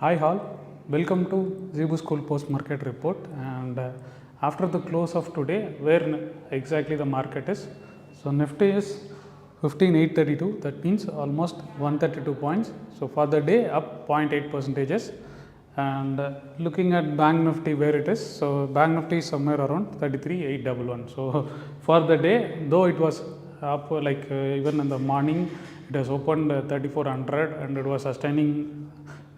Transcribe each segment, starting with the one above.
Hi all, welcome to Zebu School Post Market Report. And after the close of today, where exactly the market is? So Nifty is 15,832, that means almost 132 points. So for the day, up 0.8 percentages. And looking at Bank Nifty where it is, so Bank Nifty is somewhere around 33,811. So for the day, though it was up even in the morning, it has opened 3400 and it was sustaining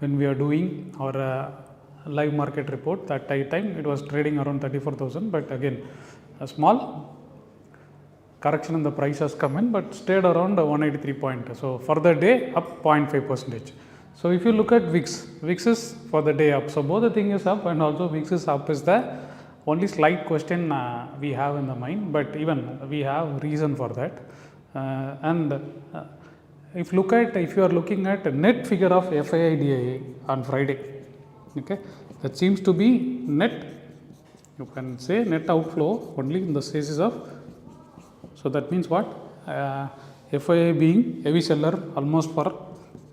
when we are doing our live market report. That time it was trading around 34,000, but again a small correction in the price has come in, but stayed around 183 point. So for the day, up 0.5 percentage. So if you look at VIX, VIX is for the day up. So both the thing is up and also VIX is up is the only slight question we have in the mind, but even we have reason for that. If you are looking at net figure of FIIDA on Friday, okay, that seems to be net, you can say net outflow only in the cases of, so that means what, FII being heavy seller almost for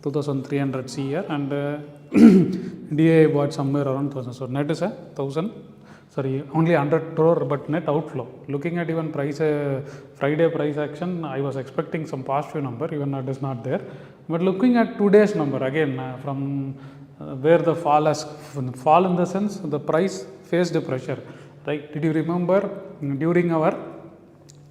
2300 CR and DA bought somewhere around 1000. So net is a 1000, sorry, only 100 crore, but net outflow. Looking at even price, Friday price action, I was expecting some positive number, even that is not there. But looking at today's number again, from where the fall has fall in the sense the price faced the pressure, right? Did you remember during our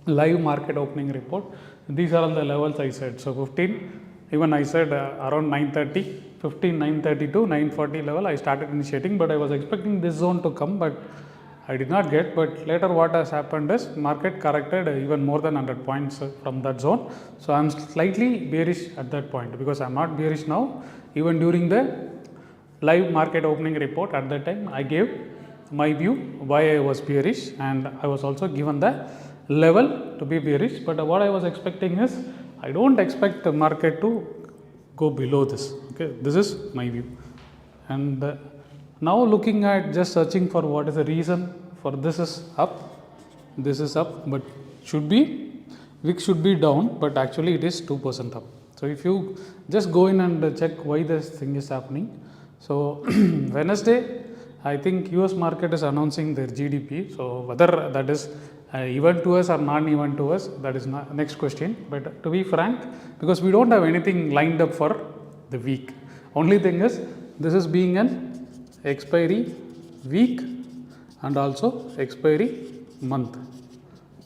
live market opening report, these are all the levels I said. So 15, even I said around 930, 15, 932, 940 level I started initiating, but I was expecting this zone to come, but I did not get. But later what has happened is market corrected even more than 100 points from that zone. So I am slightly bearish at that point, because I am not bearish now. Even during the live market opening report at that time, I gave my view why I was bearish, and I was also given the level to be bearish. But what I was expecting is, I don't expect the market to go below this. Okay, this is my view. And now looking at just searching for what is the reason for this is up, but should be, VIX should be down, but actually it is 2% up. So if you just go in and check why this thing is happening. So Wednesday, I think US market is announcing their GDP. So whether that is even to us or non even to us, that is not next question. But to be frank, because we don't have anything lined up for the week, only thing is this is being an expiry week and also expiry month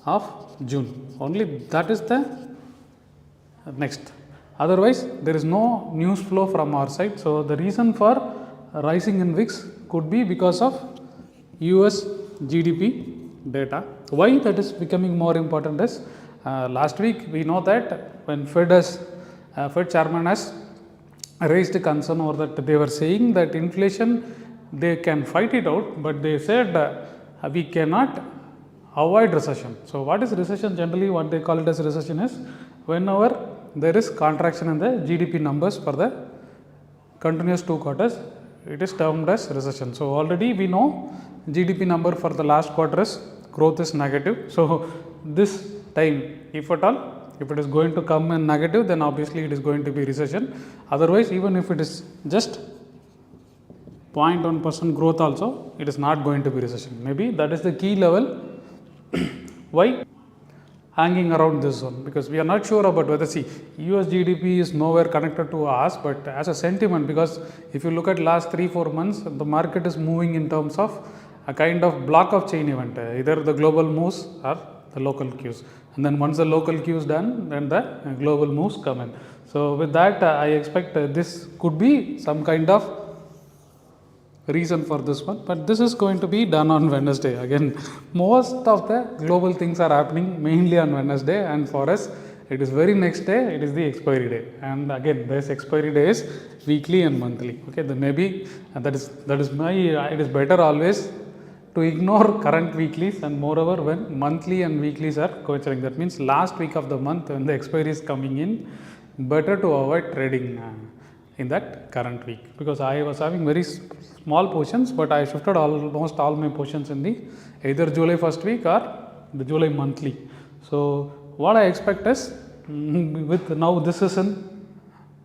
of June. Only that is the next. Otherwise, there is no news flow from our side. So the reason for rising in VIX could be because of US GDP data. Why that is becoming more important is, last week we know that when Fed chairman has raised a concern over that, they were saying that inflation, they can fight it out, but they said we cannot avoid recession. So what is recession? Generally what they call it as recession is whenever there is contraction in the GDP numbers for the continuous 2 quarters, it is termed as recession. So already we know GDP number for the last quarter is growth is negative. So this time, if at all, if it is going to come in negative, then obviously it is going to be recession. Otherwise, even if it is just 0.1% growth also, it is not going to be recession. Maybe that is the key level. Why? Hanging around this zone, because we are not sure about whether, see, US GDP is nowhere connected to us, but as a sentiment, because if you look at last 3-4 months, the market is moving in terms of a kind of block of chain event, either the global moves or the local cues, and then once the local cue is done, then the global moves come in. So with that, I expect this could be some kind of reason for this one, but this is going to be done on Wednesday. Again, most of the global things are happening mainly on Wednesday, and for us it is very next day, it is the expiry day, and again this expiry day is weekly and monthly. Okay, then maybe that is my, it is better always to ignore current weeklies, and moreover when monthly and weeklies are coinciding, that means last week of the month when the expiry is coming in, better to avoid trading in that current week, because I was having very small portions, but I shifted almost all my portions in the either July first week or the July monthly. So what I expect is with now this is in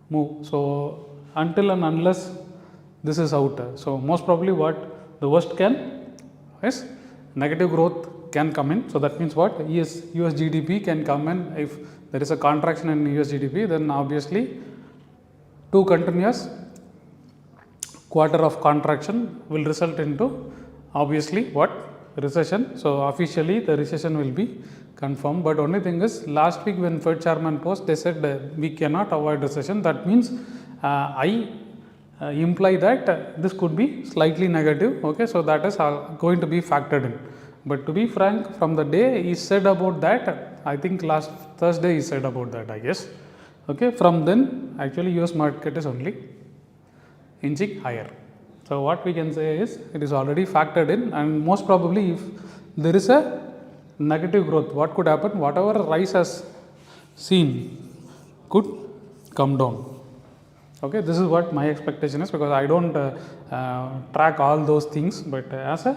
move. So until and unless this is out. So most probably what the worst can is negative growth can come in. So that means what? US GDP can come in. If there is a contraction in US GDP, then obviously 2 continuous quarter of contraction will result into obviously what? Recession. So officially the recession will be confirmed, but only thing is last week when Fed chairman post, they said we cannot avoid recession. That means I imply that this could be slightly negative. Okay, so that is going to be factored in. But to be frank, from the day he said about that, I think last Thursday he said about that, I guess. Okay, from then actually US market is only inching higher. So what we can say is it is already factored in, and most probably if there is a negative growth, what could happen? Whatever rise has seen could come down. Okay, this is what my expectation is, because I don't track all those things, but as a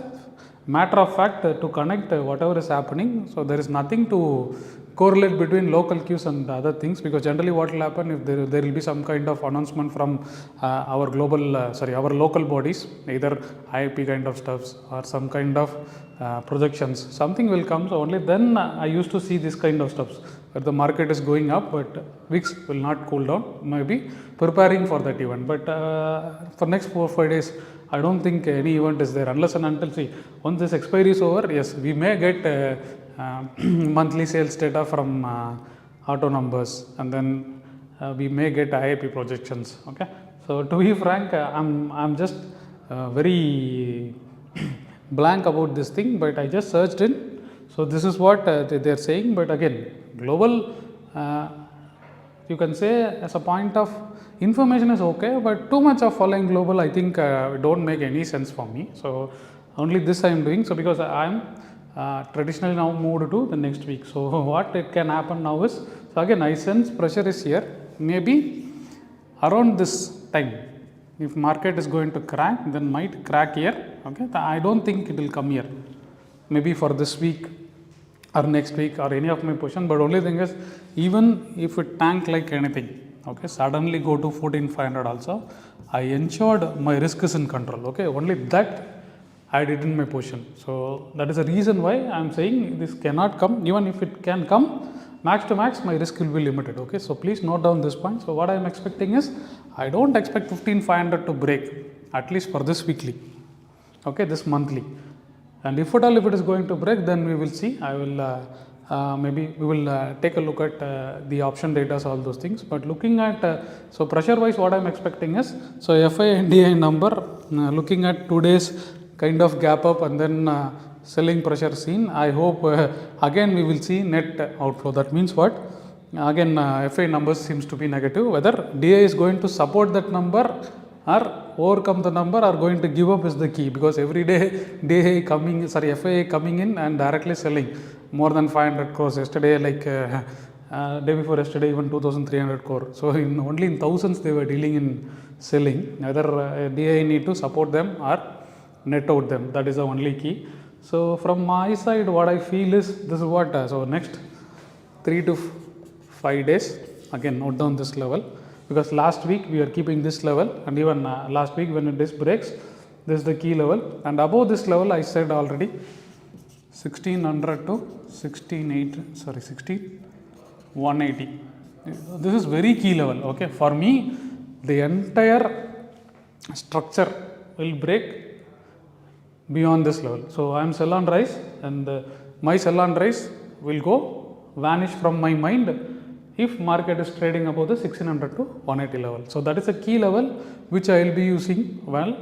matter of fact, to connect whatever is happening, so there is nothing to correlate between local cues and other things, because generally what will happen if there will be some kind of announcement from our global our local bodies, either IIP kind of stuffs or some kind of projections, something will come. So only then I used to see this kind of stuffs where the market is going up, but VIX will not cool down, maybe preparing for that event. But for next 4-5 days, I don't think any event is there, unless and until, see, once this expiry is over, yes, we may get monthly sales data from auto numbers, and then we may get IIP projections. Okay, so to be frank, I'm just very blank about this thing, but I just searched in. So this is what they are saying. But again, global, you can say as a point of information is okay, but too much of following global, I think don't make any sense for me. So only this I am doing. So because I am traditionally now moved to the next week. So what it can happen now is, so again I sense pressure is here, maybe around this time. If market is going to crack, then might crack here. Okay, I don't think it will come here, maybe for this week or next week or any of my position. But only thing is, even if it tank like anything, okay, suddenly go to 14,500 also, I ensured my risk is in control. Okay, only that I did in my position. So that is the reason why I am saying this cannot come. Even if it can come, max to max, my risk will be limited. Okay, so please note down this point. So what I am expecting is, I don't expect 15,500 to break, at least for this weekly. Okay, this monthly. And if at all, if it is going to break, then we will see. I will maybe we will take a look at the option data, all those things. But looking at so pressure wise, what I am expecting is, so FI&DI number, looking at today's kind of gap up and then selling pressure seen, I hope again we will see net outflow. That means what? Again FI numbers seems to be negative. Whether DI is going to support that number or overcome the number or going to give up is the key, because every day FI coming in and directly selling more than 500 crores. Yesterday, like day before yesterday, even 2,300 crore. So only in thousands they were dealing in selling. Either DI need to support them or net out them. That is the only key. So from my side, what I feel is, this is what so next 3 to 5 days, again note down this level, because last week we are keeping this level, and even last week when this breaks, this is the key level, and above this level I said already 1600 to 16180. This is very key level. Okay, for me the entire structure will break beyond this level. So I am sell on rise, and my sell on rise will vanish from my mind if market is trading above the 1600 to 180 level. So that is a key level which I will be using. Well,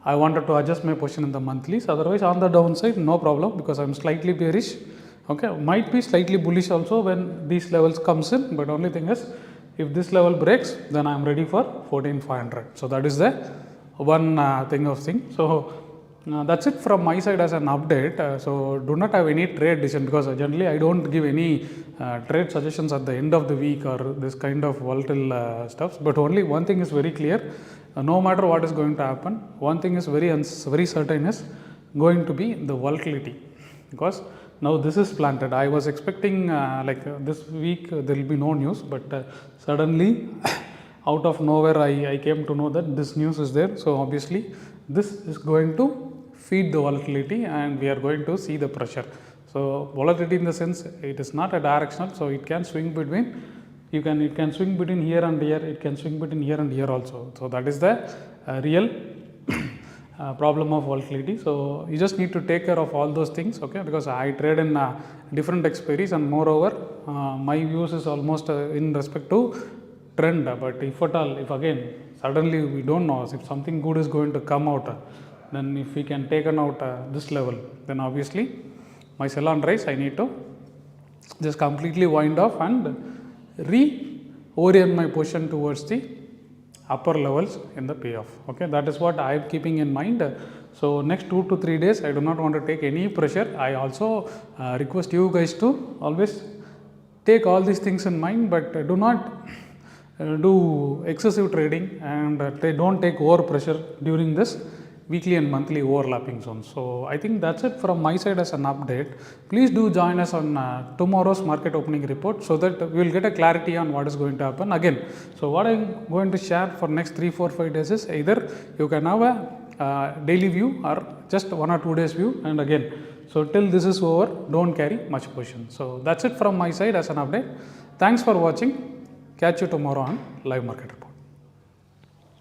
I wanted to adjust my position in the monthlies. Otherwise, on the downside, no problem, because I am slightly bearish. Okay, might be slightly bullish also when these levels comes in, but only thing is, if this level breaks, then I am ready for 14,500. So that is the one thing. So that's it from my side as an update. So do not have any trade decision, because generally I don't give any trade suggestions at the end of the week or this kind of volatile stuff. But only one thing is very clear: no matter what is going to happen, one thing is very certain is going to be the volatility, because now this is planted. I was expecting this week there will be no news, but suddenly out of nowhere I came to know that this news is there. So obviously this is going to feed the volatility and we are going to see the pressure. So volatility in the sense it is not a directional, so it can swing between, it can swing between here and here, it can swing between here and here also. So that is the real problem of volatility. So you just need to take care of all those things, okay, because I trade in different expiries and moreover my views is almost in respect to trend, but if at all, if again suddenly we don't know if something good is going to come out, then if we can take out this level, then obviously my sell on rise I need to just completely wind off and reorient my position towards the upper levels in the payoff. Okay, that is what I am keeping in mind. So next 2 to 3 days I do not want to take any pressure. I also request you guys to always take all these things in mind, but do not do excessive trading and they don't take over pressure during this weekly and monthly overlapping zones. So I think that's it from my side as an update. Please do join us on tomorrow's market opening report so that we will get a clarity on what is going to happen again. So what I'm going to share for next 3, 4, 5 days is either you can have a daily view or just 1 or 2 days view, and again, so till this is over, don't carry much position. So that's it from my side as an update. Thanks for watching. Catch you tomorrow on live market report.